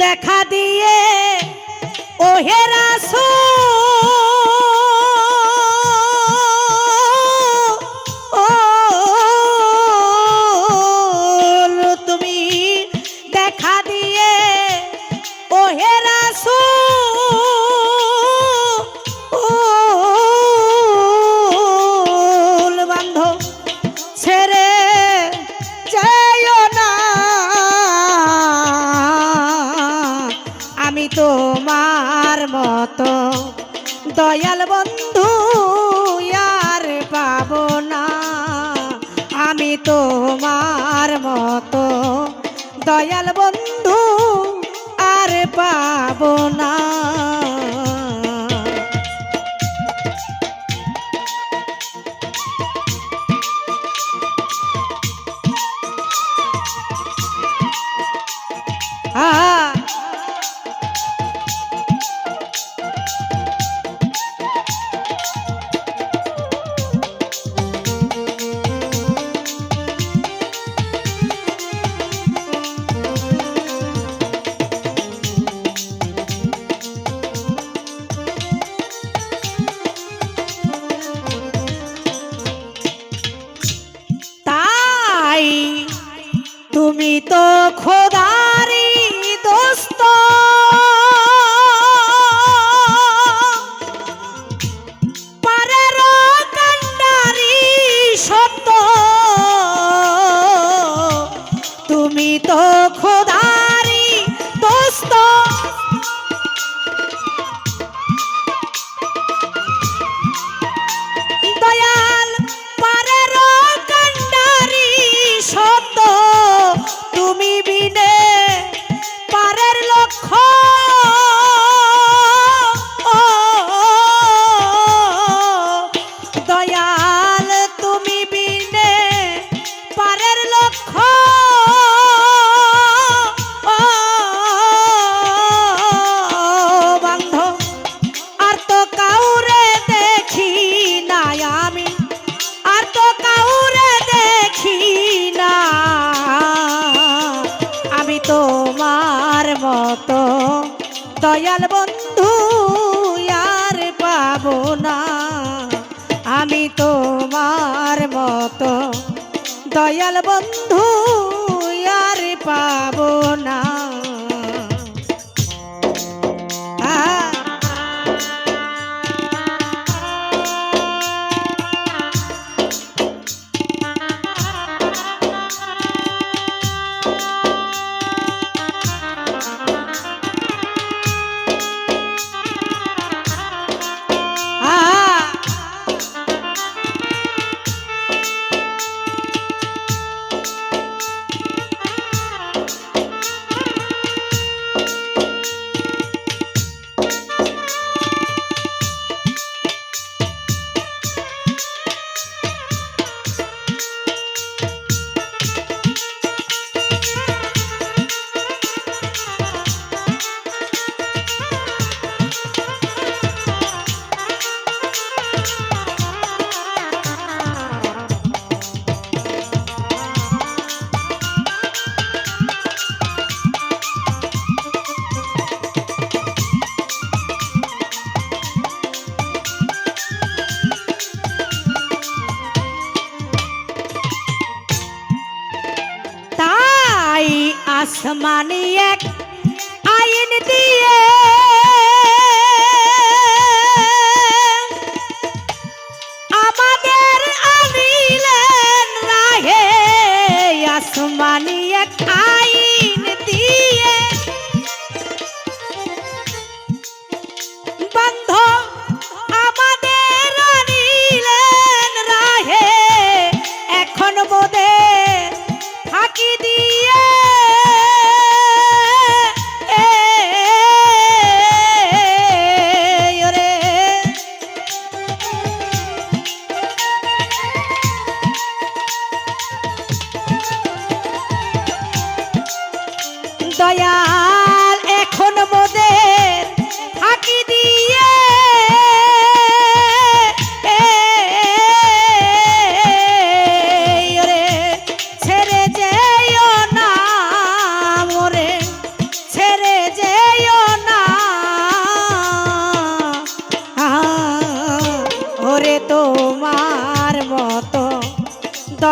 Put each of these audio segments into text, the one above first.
দেখা দিয়ে ওহে রাসূল তুমি দেখা দিয়ে ওহে রাসূল বান্ধব ছেড়ে যাইও না আমি তোমার মতো দয়াল বন্ধু আর পাবো না আমি তোমার মতো দয়াল বন্ধু আর পাবো না তাই তুমি তো খোদারি দোস্ত পারের কান্ডারি সত্য তুমি তো খোদারি দোস্ত দয়াল পারের কান্ডারি সত্য তুমি বিনে পারের লক্ষ্য দয়াল তুমি বিনে পারের লক্ষ্য বান্ধব আর তো কাউরে দেখি না আমি আর তো কাউরে দেখি না আমি তোমার মতো দয়াল বন্ধু আর পাবো না আমি তোমার মতো দয়াল বন্ধু আর পাবো না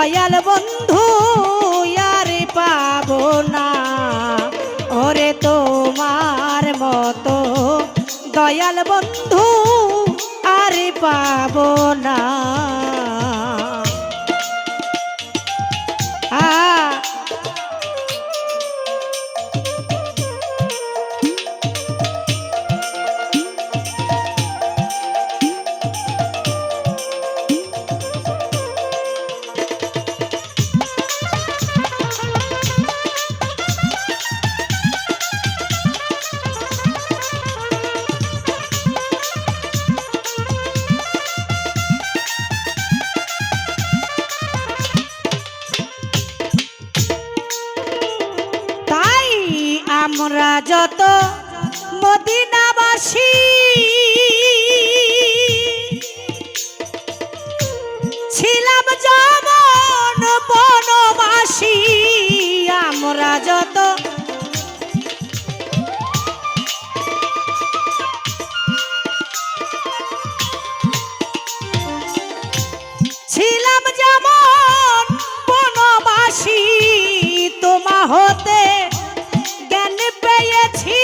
দয়াল বন্ধু আর পাবো না। ওরে তোমার মতো দয়াল বন্ধু আর পাবো না। আমরা যত মদিনাবাসী ছিলাম যেমন বনবাসী, আমরা যত ছিলাম যেমন বনবাসী, তোমা হতে জ্ঞান পেয়েছি।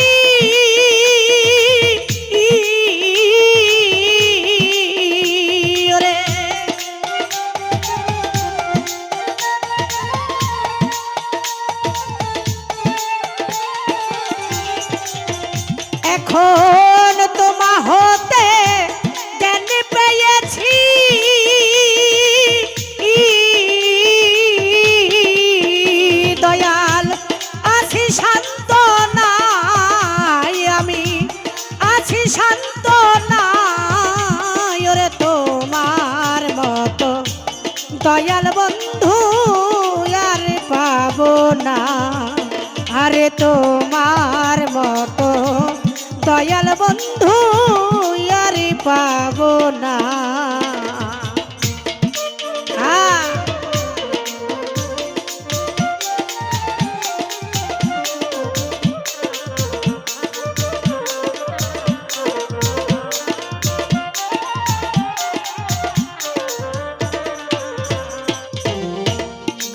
এখন তোমা হতে জ্ঞান পেয়েছি, দয়াল আছি শান্ত নাই, আমি আছি শান্ত নাই। ওরে তোমার মতো দয়াল বন্ধু আর পাবো না। আরে তোমার মতো দয়াল বন্ধু আর পাবো না।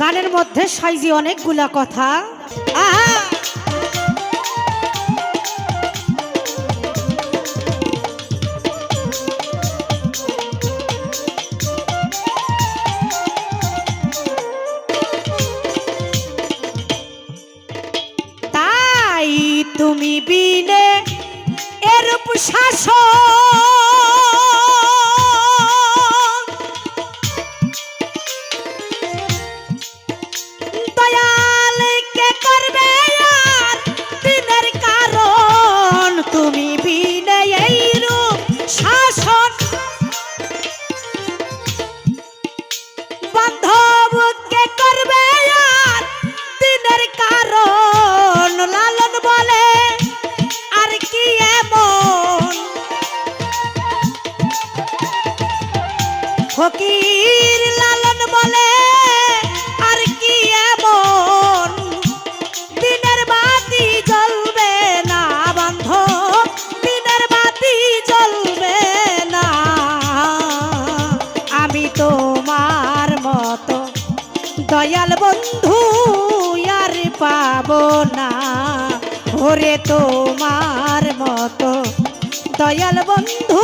গানের মধ্যে সাইজি অনেকগুলা কথা। তাই তুমি বিনে এরূপ শাসন, দয়াল কে করবে আর দিনের কারণ। তুমি বিনে এইরূপ শাসন, বান্ধব কে করবে আর দিনের কারণ। লালন বলে আর কি এমন, ফকির লালন বলে আর কি এমন, দিনের বাতি জ্বলবে না বান্ধব, দিনের বাতি জ্বলবে না। আমি তোমার মতো দয়াল বন্ধু আর পাবো না। ওরে তোমার মতো দয়াল বন্ধু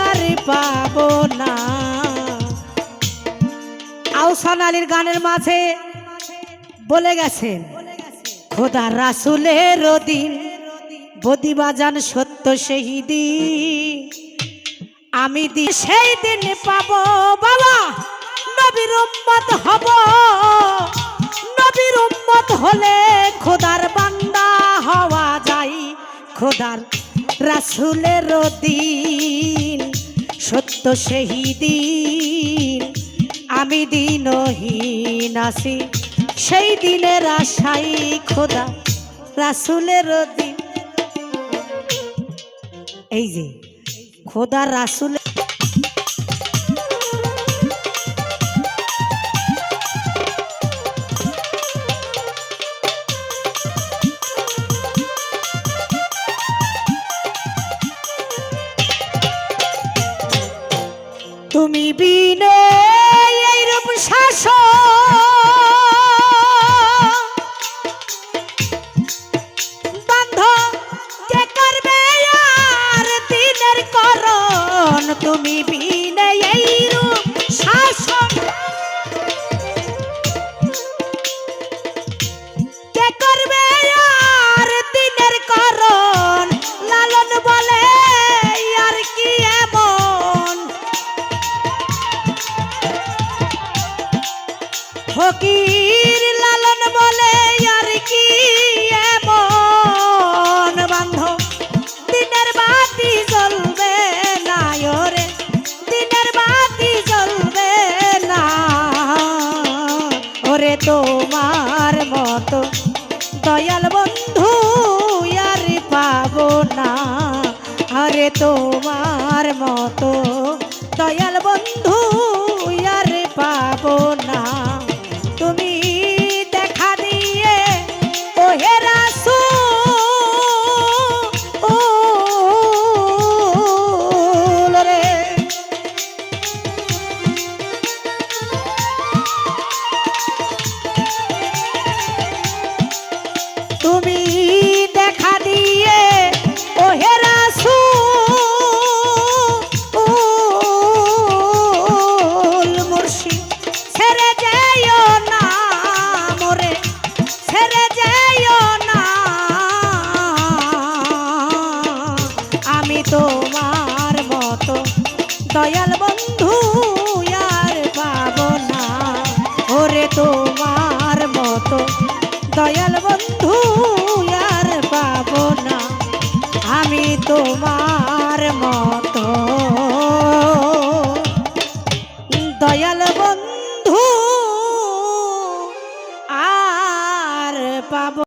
আর পাবো না। আহসান আলীর গানের মাঝে বলে গেছেন, খোদা রাসূলের দিন বদিবাজান সত্য সেই দিন, আমি সেই দিন পাবো বাবা নবীর উম্মত হব। নবীর উম্মত হলে খোদার বান্দা হওয়া যায়। খোদার রাসূলের দিন সত্য সেই দিন, আমি দিনহীন আছি সেই দিনের আশাই। খোদা রাসূলের দিন, এই যে খোদা রাসূল তুমি বিনে এইরূপ শাসন, তুমি বিনে এই রূপ শাসন কে করবে আর দিনের করণ লালন বলে আর কি এমন ফকির লালন বলে আর কি এমন বান্ধব দিনের বাতি জ্বলবে না ওরে দিনের বাতি জ্বলবে না ওরে তোমার মতো দয়াল বন্ধু আর পাবো না আরে তোমার মতো দয়াল বন্ধু আর পাবো না তুমি দেখা দিয়ে ওহে রাসূল রে তুমি দেখা দিয়ে ওহে রাসূল মুর্শিদ ছেড়ে যাইও না মোরে ছেড়ে যাইও না আমি তোমার মতো দয়াল বন্ধু আর পাবো না ওরে তোমার মতো দয়াল বন্ধু আর পাবো না আমি তোমার মতো দয়াল বন্ধু আর পাবো